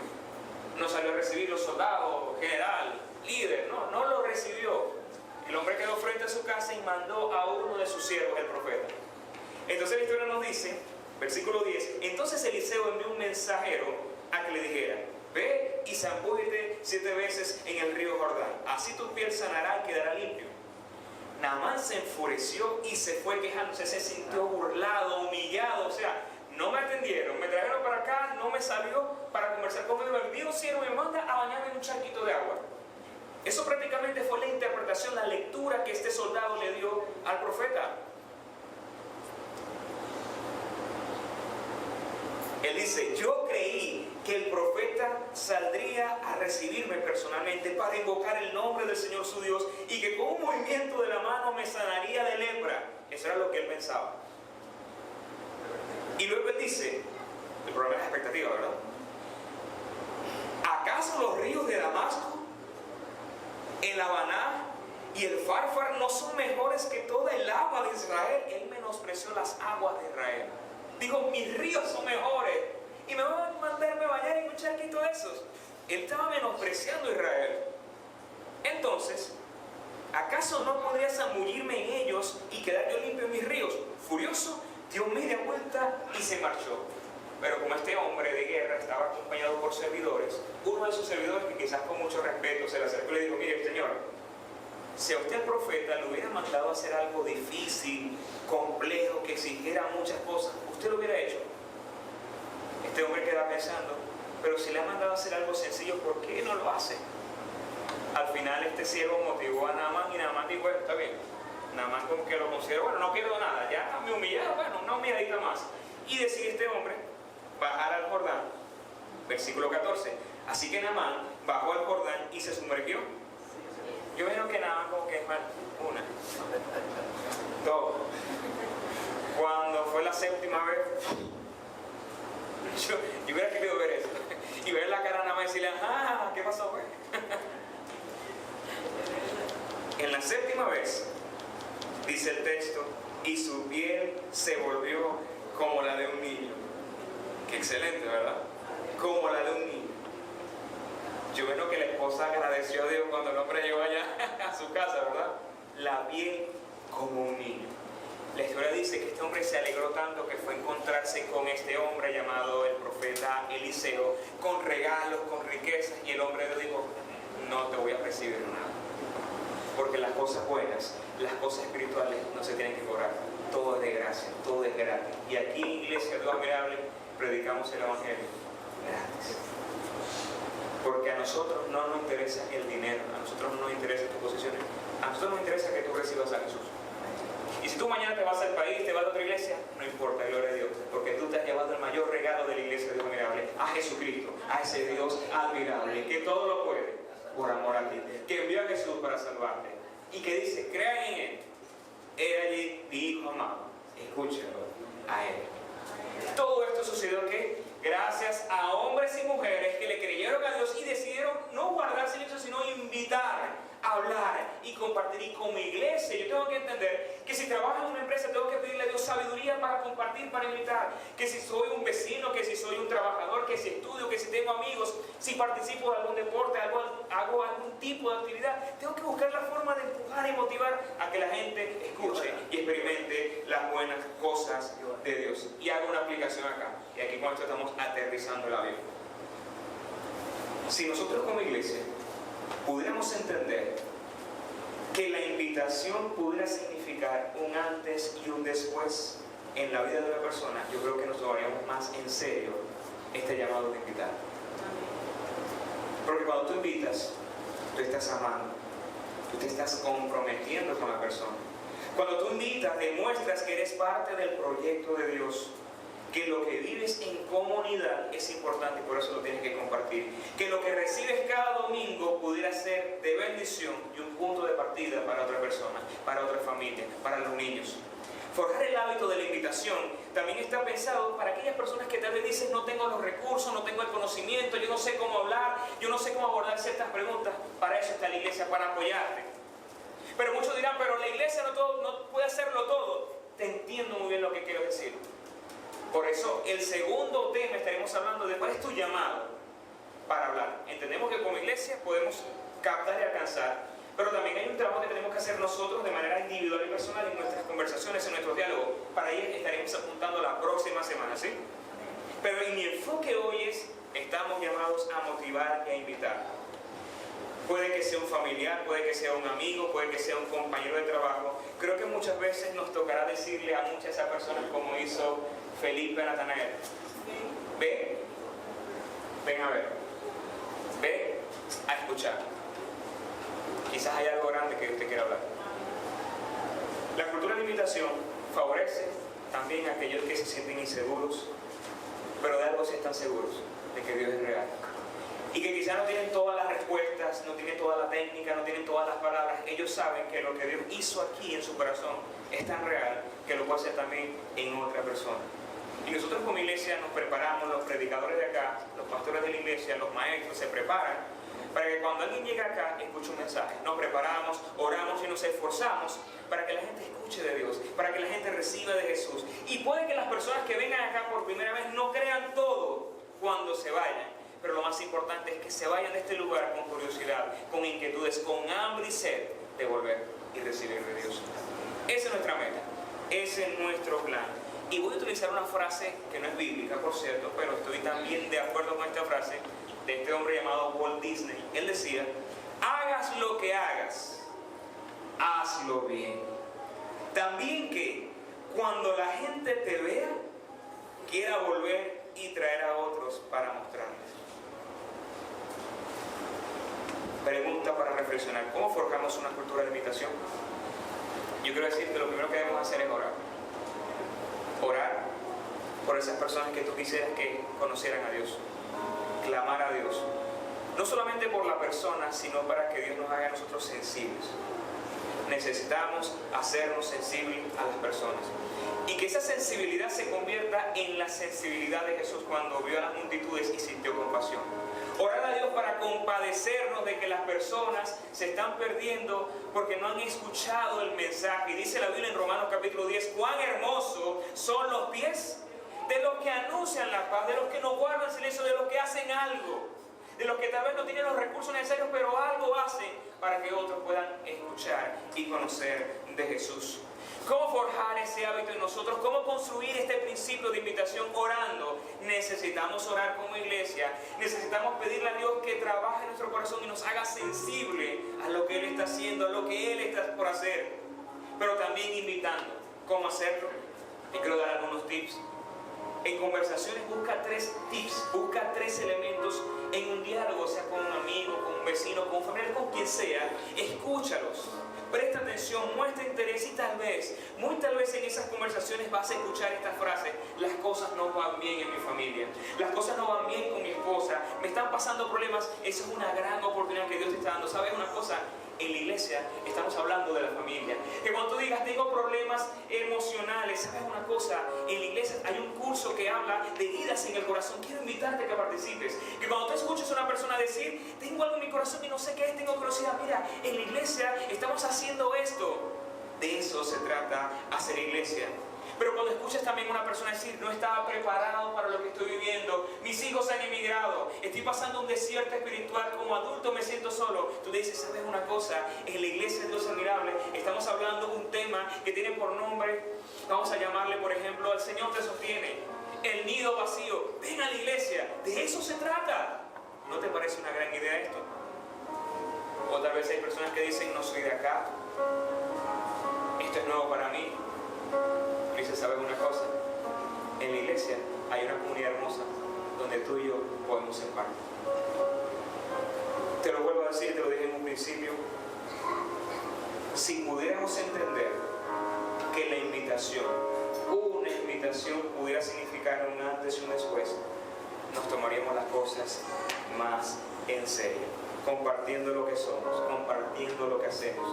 No salió a recibir los soldados, general, líder, no lo recibió. El hombre quedó frente a su casa y mandó a uno de sus siervos, el profeta. Entonces la historia nos dice, versículo 10, entonces Eliseo envió un mensajero a que le dijera, ve y zambúllete 7 veces en el río Jordán, así tu piel sanará y quedará limpio. Naamán se enfureció y se fue quejándose, se sintió burlado, humillado, o sea, no me atendieron, me trajeron para acá, no me salió para conversar conmigo, envió un siervo y me manda a bañarme en un charquito de agua. Eso prácticamente fue la interpretación, la lectura que este soldado le dio al profeta. Él dice, yo creí que el profeta saldría a recibirme personalmente para invocar el nombre del Señor su Dios y que con un movimiento de la mano me sanaría de lepra. Eso era lo que él pensaba. Y luego él dice, el problema es la expectativa, ¿verdad? ¿Acaso los ríos de Damasco, el Habaná y el Farfar no son mejores que toda el agua de Israel? Él menospreció las aguas de Israel. Dijo, mis ríos son mejores y me van a mandarme bañar en un charquito de esos. Él estaba menospreciando a Israel. Entonces, ¿acaso no podría zambullirme en ellos y quedar yo limpio en mis ríos? Furioso, dio media vuelta y se marchó. Pero como este hombre de guerra estaba acompañado por servidores, uno de sus servidores, que quizás con mucho respeto se le acercó y le dijo, mire señor, si a usted el profeta le hubiera mandado a hacer algo difícil, complejo, que exigiera muchas cosas, usted lo hubiera hecho. Este hombre queda pensando, pero si le ha mandado a hacer algo sencillo, ¿por qué no lo hace? Al final este siervo motivó a Naamán y Naamán dijo, bueno, está bien. Naamán como que lo consideró, bueno, no quiero nada, ya me humillaron, bueno, una humilladita más. Y decide este hombre bajar al Jordán, versículo 14. Así que Naamán bajó al Jordán y se sumergió. Yo veo que Naamán como que es mal, una, dos. Cuando fue la 7ª vez, yo hubiera querido ver eso. Y ver la cara de Naamán y decirle, ah, ¿qué pasó, güey? En la 7ª vez, dice el texto, y su piel se volvió como la de un niño. Qué excelente, ¿verdad? Como la de un niño. Yo veo que la esposa agradeció a Dios cuando el hombre llegó allá a su casa, ¿verdad? La piel como un niño. La historia dice que este hombre se alegró tanto que fue a encontrarse con este hombre llamado el profeta Eliseo, con regalos, con riquezas, y el hombre le dijo, no te voy a recibir nada. Porque las cosas buenas, las cosas espirituales no se tienen que cobrar. Todo es de gracia, todo es gratis. Y aquí en Iglesia Dios Admirable predicamos el Evangelio gratis. Porque a nosotros no nos interesa el dinero, a nosotros no nos interesa tus posiciones, a nosotros nos interesa que tú recibas a Jesús. Y si tú mañana te vas al país, te vas a otra iglesia, no importa, gloria a Dios, porque tú te has llevado el mayor regalo de la Iglesia de Dios Admirable, a Jesucristo, a ese Dios admirable, que todo lo puede por amor a ti, que envió a Jesús para salvarte y que dice, crean en Él. Era allí mi Hijo amado, escúchenlo a Él. Todo esto sucedió que gracias a hombres y mujeres que le creyeron a Dios y decidieron no guardar silencio, sino invitar, hablar y compartir. Y como iglesia yo tengo que entender que si trabajo en una empresa tengo que pedirle a Dios sabiduría para compartir, para invitar. Que si soy un vecino, que si soy un trabajador, que si estudio, que si tengo amigos, si participo de algún deporte, hago algún tipo de actividad, tengo que buscar la forma de empujar y motivar a que la gente escuche y experimente las buenas cosas de Dios. Y hago una aplicación acá. Y aquí con esto estamos aterrizando el avión. Si nosotros como iglesia pudiéramos entender que la invitación pudiera significar un antes y un después en la vida de una persona, yo creo que nos tomaríamos más en serio este llamado de invitar. Porque cuando tú invitas, tú estás amando, tú te estás comprometiendo con la persona. Cuando tú invitas, demuestras que eres parte del proyecto de Dios, que lo que vives en comunidad es importante y por eso lo tienes que compartir, que lo que recibes cada domingo pudiera ser de bendición y un punto de partida para otra persona, para otra familia, para los niños. Forjar el hábito de la invitación también está pensado para aquellas personas que tal vez dicen no tengo los recursos, no tengo el conocimiento, yo no sé cómo hablar, yo no sé cómo abordar ciertas preguntas. Para eso está la iglesia, para apoyarte. Pero muchos dirán, pero la iglesia no puede hacerlo todo. Te entiendo muy bien lo que quiero decir. Por eso el segundo tema estaremos hablando de cuál es tu llamado para hablar. Entendemos que como iglesia podemos captar y alcanzar, pero también hay un trabajo que tenemos que hacer nosotros de manera individual y personal en nuestras conversaciones, en nuestros diálogos. Para ello estaremos apuntando la próxima semana, ¿sí? Pero en mi enfoque hoy es, estamos llamados a motivar e a invitar. Puede que sea un familiar, puede que sea un amigo, puede que sea un compañero de trabajo. Creo que muchas veces nos tocará decirle a muchas de esas personas como hizo Felipe a Natanael. Ve, ven a ver, ve a escuchar. Quizás hay algo grande que usted quiera hablar. La cultura de invitación favorece también a aquellos que se sienten inseguros, pero de algo sí están seguros, de que Dios es real. Y que quizás no tienen todas las respuestas, no tienen toda la técnica, no tienen todas las palabras. Ellos saben que lo que Dios hizo aquí en su corazón es tan real que lo puede hacer también en otra persona. Y nosotros como iglesia nos preparamos, los predicadores de acá, los pastores de la iglesia, los maestros se preparan para que cuando alguien llega acá escuche un mensaje. Nos preparamos, oramos y nos esforzamos para que la gente escuche de Dios, para que la gente reciba de Jesús. Y puede que las personas que vengan acá por primera vez no crean todo cuando se vayan, pero lo más importante es que se vayan de este lugar con curiosidad, con inquietudes, con hambre y sed de volver y recibir de Dios. Esa es nuestra meta, ese es nuestro plan. Y voy a utilizar una frase que no es bíblica, por cierto, pero estoy también de acuerdo con esta frase de este hombre llamado Walt Disney. Él decía, hagas lo que hagas, hazlo bien. También que cuando la gente te vea, quiera volver y traer a otros para mostrarles. Pregunta para reflexionar, ¿cómo forjamos una cultura de invitación? Yo quiero decir que lo primero que debemos hacer es orar. Orar por esas personas que tú quisieras que conocieran a Dios. Clamar a Dios. No solamente por la persona, sino para que Dios nos haga a nosotros sensibles. Necesitamos hacernos sensibles a las personas. Y que esa sensibilidad se convierta en la sensibilidad de Jesús cuando vio a las multitudes y sintió compasión. Orar a Dios para compadecernos de que las personas se están perdiendo porque no han escuchado el mensaje. Y dice la Biblia en Romanos capítulo 10, cuán hermosos son los pies de los que anuncian la paz, de los que no guardan silencio, de los que hacen algo, de los que tal vez no tienen los recursos necesarios, pero algo hacen para que otros puedan escuchar y conocer de Jesús. ¿Cómo forjar ese hábito en nosotros? ¿Cómo construir este principio de invitación? Orando. Necesitamos orar como iglesia. Necesitamos pedirle a Dios que trabaje en nuestro corazón y nos haga sensible a lo que Él está haciendo, a lo que Él está por hacer. Pero también invitando. ¿Cómo hacerlo? Y quiero dar algunos tips. En conversaciones busca 3 tips, busca 3 elementos en un diálogo, sea con un amigo, con un vecino, con un familiar, con quien sea. Escúchalos. Presta atención, muestra interés y muy tal vez en esas conversaciones vas a escuchar estas frases. Las cosas no van bien en mi familia, las cosas no van bien con mi esposa, me están pasando problemas. Esa es una gran oportunidad que Dios te está dando. ¿Sabes una cosa? En la iglesia estamos hablando de la familia. Que cuando tú digas tengo problemas emocionales, ¿sabes una cosa? En la iglesia hay un curso que habla de heridas en el corazón. Quiero invitarte a que participes. Que cuando tú escuches a una persona decir tengo algo en mi corazón y no sé qué es, tengo curiosidad, mira, en la iglesia estamos haciendo esto. De eso se trata hacer iglesia. Pero cuando escuchas también a una persona decir no estaba preparado para lo que estoy viviendo, mis hijos han emigrado, estoy pasando un desierto espiritual, como adulto me siento solo, tú le dices, ¿sabes una cosa? En la iglesia de Dios admirable estamos hablando de un tema que tiene por nombre, vamos a llamarle por ejemplo, al Señor te sostiene, el nido vacío. Ven a la iglesia, de eso se trata. ¿No te parece una gran idea esto? O tal vez hay personas que dicen no soy de acá, esto es nuevo para mí. Dice, ¿sabes una cosa? En la iglesia hay una comunidad hermosa donde tú y yo podemos ser parte. Te lo vuelvo a decir, te lo dije en un principio. Si pudiéramos entender que la invitación, una invitación pudiera significar un antes y un después, nos tomaríamos las cosas más en serio, compartiendo lo que somos, compartiendo lo que hacemos.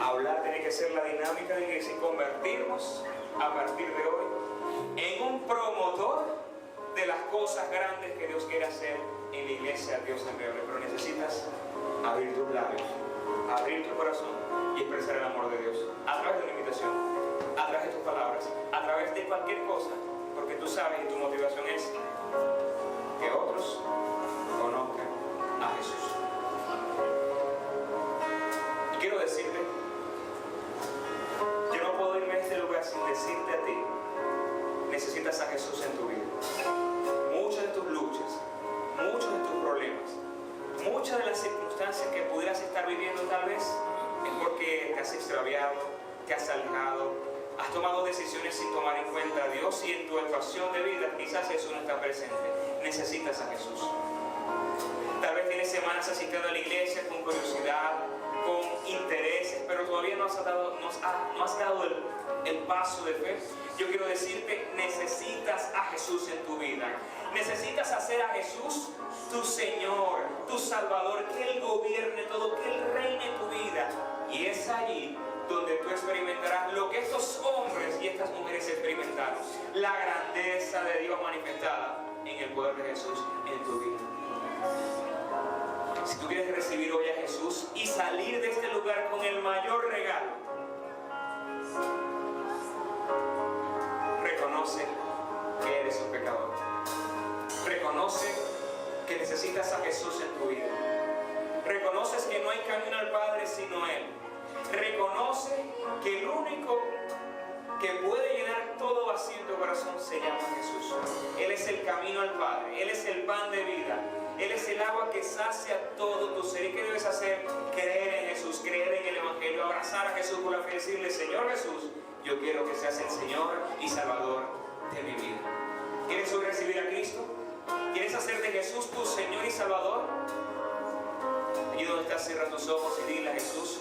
Hablar tiene que ser la dinámica de la iglesia y convertirnos a partir de hoy en un promotor de las cosas grandes que Dios quiere hacer en la iglesia de Dios admirable. Pero necesitas abrir tus labios, abrir tu corazón y expresar el amor de Dios a través de una invitación, a través de tus palabras, a través de cualquier cosa, porque tú sabes y tu motivación es que otros conozcan a Jesús. Y quiero decirte, yo no puedo irme a este lugar sin decirte a ti, necesitas a Jesús en tu vida. Muchas de tus luchas, muchos de tus problemas, muchas de las circunstancias que pudieras estar viviendo tal vez es porque te has extraviado, te has alejado, has tomado decisiones sin tomar en cuenta a Dios y en tu ecuación de vida quizás Jesús no está presente. Necesitas a Jesús. Tal vez tienes semanas asistiendo a la iglesia con curiosidad, con intereses, pero todavía no has dado el paso de fe. Yo quiero decirte, necesitas a Jesús en tu vida. Necesitas hacer a Jesús tu Señor, tu Salvador, que Él gobierne todo, que Él reine en tu vida. Y es allí donde tú experimentarás lo que estos hombres y estas mujeres experimentaron, la grandeza de Dios manifestada en el poder de Jesús en tu vida. Si tú quieres recibir hoy a Jesús y salir de este lugar con el mayor regalo, reconoce que eres un pecador. Reconoce que necesitas a Jesús en tu vida. Reconoces que no hay camino al Padre sino Él. Reconoce que el único que puede llenar todo vacío en tu corazón se llama Jesús. Él es el camino al Padre. Él es el pan de vida. Él es el agua que sacia todo tu ser. ¿Y qué debes hacer? Creer en Jesús, creer en el Evangelio, abrazar a Jesús con la fe y decirle: Señor Jesús, yo quiero que seas el Señor y Salvador de mi vida. ¿Quieres hoy recibir a Cristo? ¿Quieres hacer de Jesús tu Señor y Salvador? Allí donde estás, cierra tus ojos y dile a Jesús: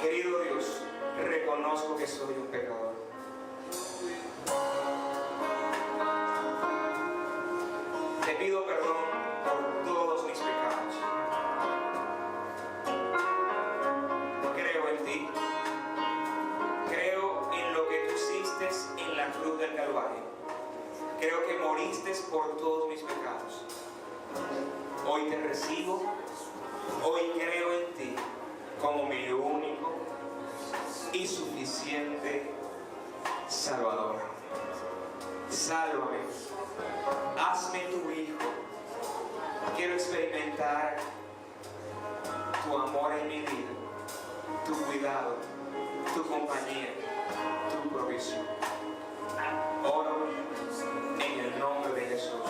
querido Dios, reconozco que soy un pecador. Te pido perdón por todos mis pecados. Creo en ti. Creo en lo que tú hiciste en la cruz del Calvario. Creo que moriste por todos mis pecados. Hoy te recibo. Hoy creo en ti como mi único y suficiente Salvador. Sálvame. Hazme tu hijo. Quiero experimentar tu amor en mi vida, tu cuidado, tu compañía, tu provisión. Oro en el nombre de Jesús.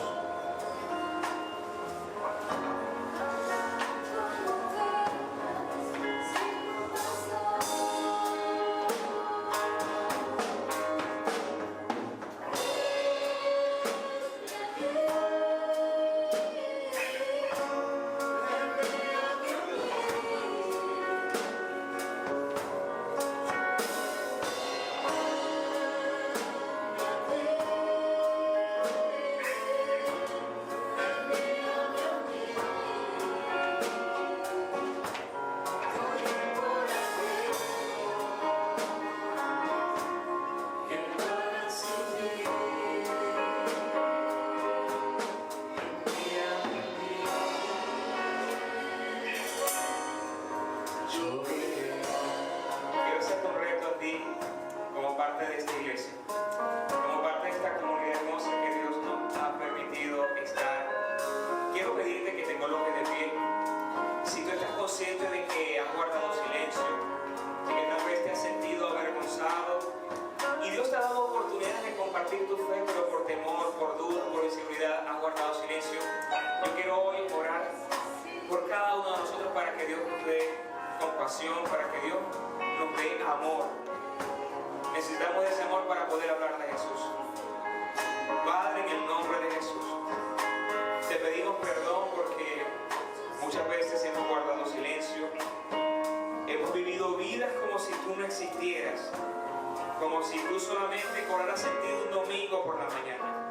Para que Dios nos dé amor. Necesitamos de ese amor para poder hablar de Jesús. Padre, en el nombre de Jesús, te pedimos perdón porque muchas veces hemos guardado silencio, hemos vivido vidas como si tú no existieras, como si tú solamente cobraras sentido un domingo por la mañana.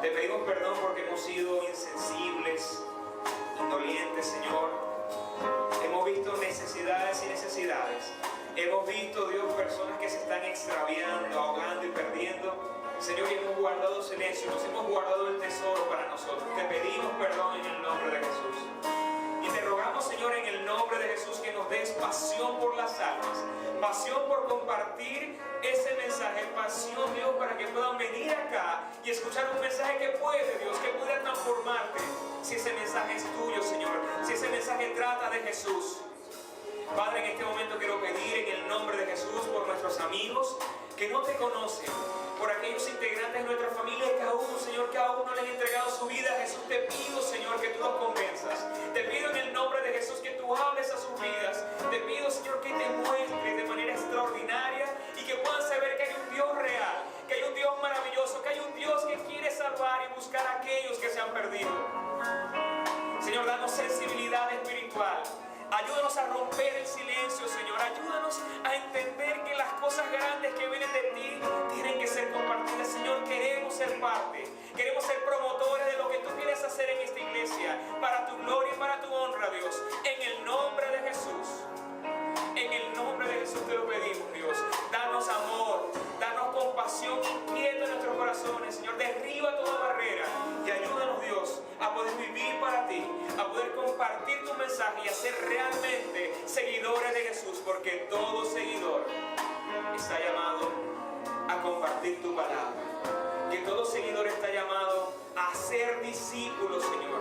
Te pedimos perdón porque hemos sido insensibles, indolentes, Señor, Hemos visto necesidades y necesidades. Hemos visto, Dios, personas que se están extraviando, ahogando y perdiendo. Señor, y hemos guardado silencio, nos hemos guardado el tesoro para nosotros. Te pedimos perdón en el nombre de Jesús. Y te rogamos, Señor, en el nombre de Jesús, que nos des pasión por las almas, pasión por compartir ese mensaje, pasión, Dios, para que puedan venir acá y escuchar un mensaje que puede, Dios, que pueda transformarte. Si ese mensaje es tuyo, Señor, si ese mensaje trata de Jesús. Padre, en este momento quiero pedir en el nombre de Jesús por nuestros amigos que no te conocen, por aquellos integrantes de nuestra familia que aún, Señor, que aún no le han entregado su vida a Jesús. Te pido, Señor, que tú los convenzas. Te pido en el nombre de Jesús que tú hables a sus vidas. Te pido, Señor, que te muestres de manera extraordinaria y que puedan saber que hay un Dios real, que hay un Dios maravilloso, que hay un Dios que quiere salvar y buscar a aquellos que se han perdido. Señor, danos sensibilidad espiritual. Ayúdanos a romper el silencio, Señor. Ayúdanos a entender que las cosas grandes que vienen de ti tienen que ser compartidas. Señor, queremos ser parte. Queremos ser promotores de lo que tú quieres hacer en esta iglesia, para tu gloria y para tu honra, Dios. En el nombre de Jesús. En el nombre de Jesús te lo pedimos, Dios. Danos amor, danos compasión, inquieta en nuestros corazones, Señor. Derriba toda barrera y ayúdanos, Dios, a poder vivir para ti, a poder compartir tu mensaje y a ser realmente seguidores de Jesús, porque todo seguidor está llamado a compartir tu palabra. Que todo seguidor está llamado a ser discípulos, Señor.